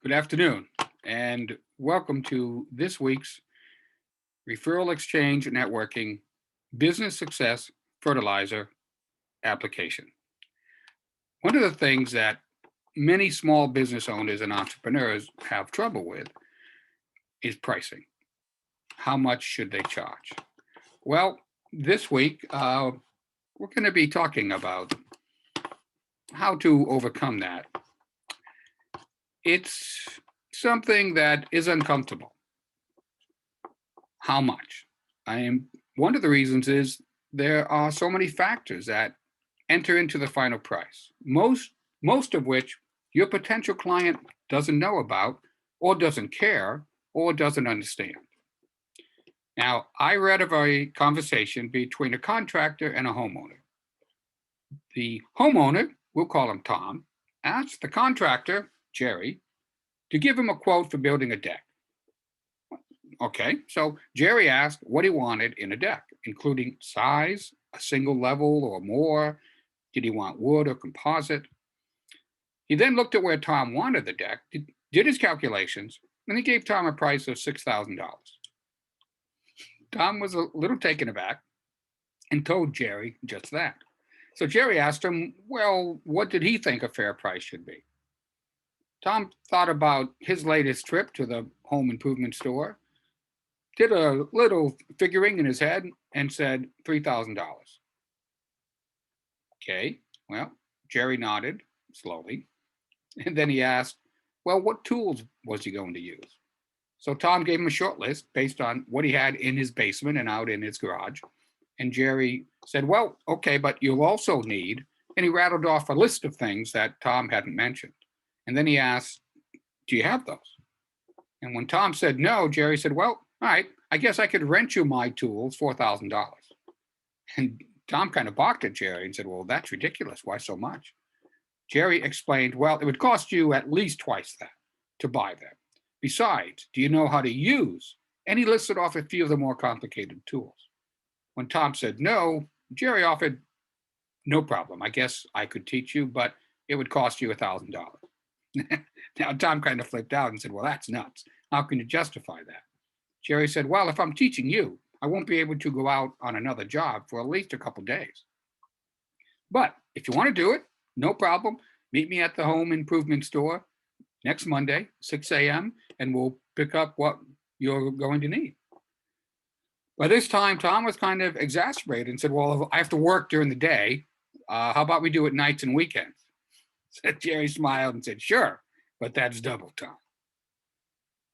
Good afternoon, and welcome to this week's Referral Exchange Networking Business Success Fertilizer application. One of the things that many small business owners and entrepreneurs have trouble with is pricing. How much should they charge? Well, this week, we're going to be talking about how to overcome that. It's something that is uncomfortable. How much? One of the reasons is there are so many factors that enter into the final price. Most of which your potential client doesn't know about, or doesn't care, or doesn't understand. Now, I read of a conversation between a contractor and a homeowner. The homeowner, we'll call him Tom, asked the contractor, Jerry, to give him a quote for building a deck. Okay, so Jerry asked what he wanted in a deck, including size, a single level or more. Did he want wood or composite? He then looked at where Tom wanted the deck, did his calculations, and he gave Tom a price of $6,000. Tom was a little taken aback and told Jerry just that. So Jerry asked him, well, what did he think a fair price should be? Tom thought about his latest trip to the home improvement store, did a little figuring in his head, and said $3,000. Okay, well, Jerry nodded slowly, and then he asked, well, what tools was he going to use? So Tom gave him a short list based on what he had in his basement and out in his garage. And Jerry said, well, okay, but you'll also need, and he rattled off a list of things that Tom hadn't mentioned. And then he asked, do you have those? And when Tom said no, Jerry said, well, all right, I guess I could rent you my tools, $4,000. And Tom kind of balked at Jerry and said, well, that's ridiculous. Why so much? Jerry explained, well, it would cost you at least twice that to buy them. Besides, do you know how to use? And he listed off a few of the more complicated tools. When Tom said no, Jerry offered, no problem. I guess I could teach you, but it would cost you $1,000. Now, Tom kind of flipped out and said, well, that's nuts. How can you justify that? Jerry said, well, if I'm teaching you, I won't be able to go out on another job for at least a couple days. But if you want to do it, no problem. Meet me at the home improvement store next Monday, 6 a.m., and we'll pick up what you're going to need. By this time, Tom was kind of exasperated and said, well, I have to work during the day. How about we do it nights and weekends? So Jerry smiled and said, sure, but that's double time.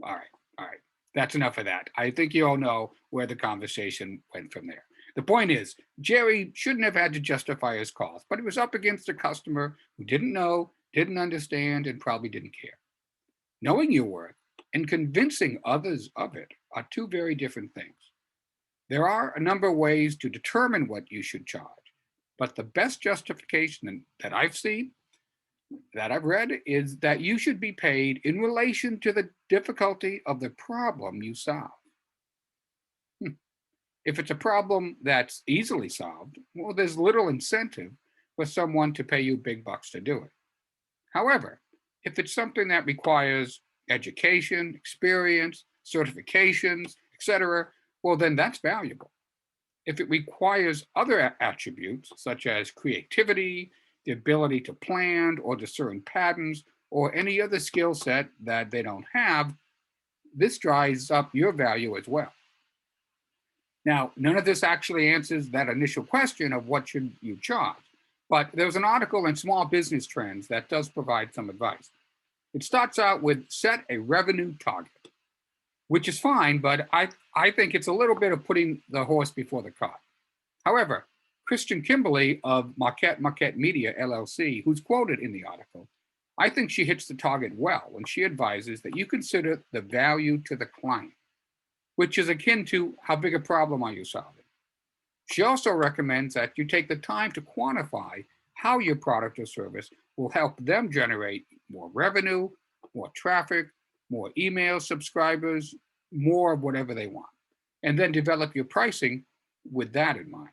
All right. That's enough of that. I think you all know where the conversation went from there. The point is, Jerry shouldn't have had to justify his cost, but he was up against a customer who didn't know, didn't understand, and probably didn't care. Knowing your worth and convincing others of it are two very different things. There are a number of ways to determine what you should charge, but the best justification that I've seen, that I've read, is that you should be paid in relation to the difficulty of the problem you solve. If it's a problem that's easily solved, well, there's little incentive for someone to pay you big bucks to do it. However, if it's something that requires education, experience, certifications, etc., well, then that's valuable. If it requires other attributes, such as creativity, the ability to plan or discern patterns, or any other skill set that they don't have, this drives up your value as well. Now, none of this actually answers that initial question of what should you charge, but there's an article in Small Business Trends that does provide some advice. It starts out with set a revenue target, which is fine, but I think it's a little bit of putting the horse before the cart. However, Christian Kimberly of Marquette Media, LLC, who's quoted in the article, I think she hits the target well when she advises that you consider the value to the client, which is akin to how big a problem are you solving. She also recommends that you take the time to quantify how your product or service will help them generate more revenue, more traffic, more email subscribers, more of whatever they want, and then develop your pricing with that in mind.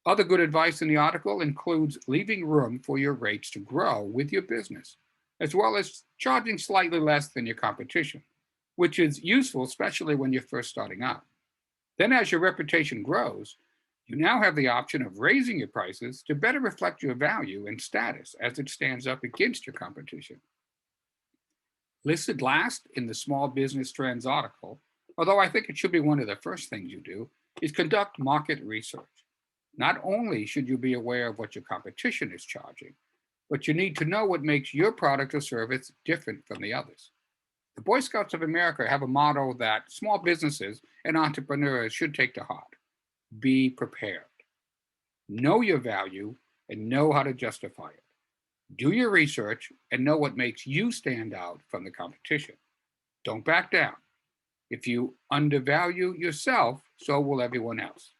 Other good advice in the article includes leaving room for your rates to grow with your business, as well as charging slightly less than your competition, which is useful, especially when you're first starting out. Then, as your reputation grows, you now have the option of raising your prices to better reflect your value and status as it stands up against your competition. Listed last in the Small Business Trends article, although I think it should be one of the first things you do, is conduct market research. Not only should you be aware of what your competition is charging, but you need to know what makes your product or service different from the others. The Boy Scouts of America have a motto that small businesses and entrepreneurs should take to heart: be prepared. Know your value and know how to justify it. Do your research and know what makes you stand out from the competition. Don't back down. If you undervalue yourself, so will everyone else.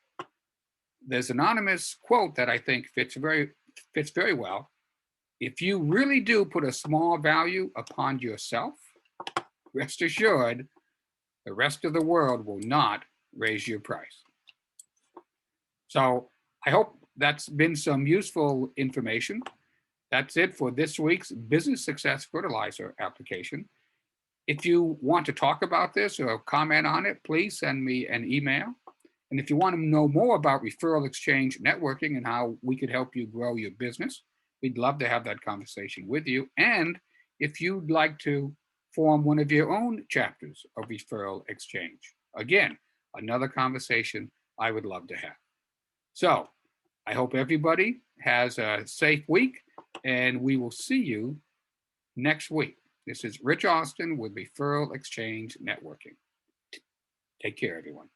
There's an anonymous quote that I think fits very well. If you really do put a small value upon yourself, rest assured the rest of the world will not raise your price. So I hope that's been some useful information. That's it for this week's Business Success Fertilizer application. If you want to talk about this or comment on it, please send me an email. And if you want to know more about referral exchange networking and how we could help you grow your business, we'd love to have that conversation with you. And if you'd like to form one of your own chapters of referral exchange, again, another conversation I would love to have. So I hope everybody has a safe week, and we will see you next week. This is Rich Austin with Referral Exchange Networking. Take care, everyone.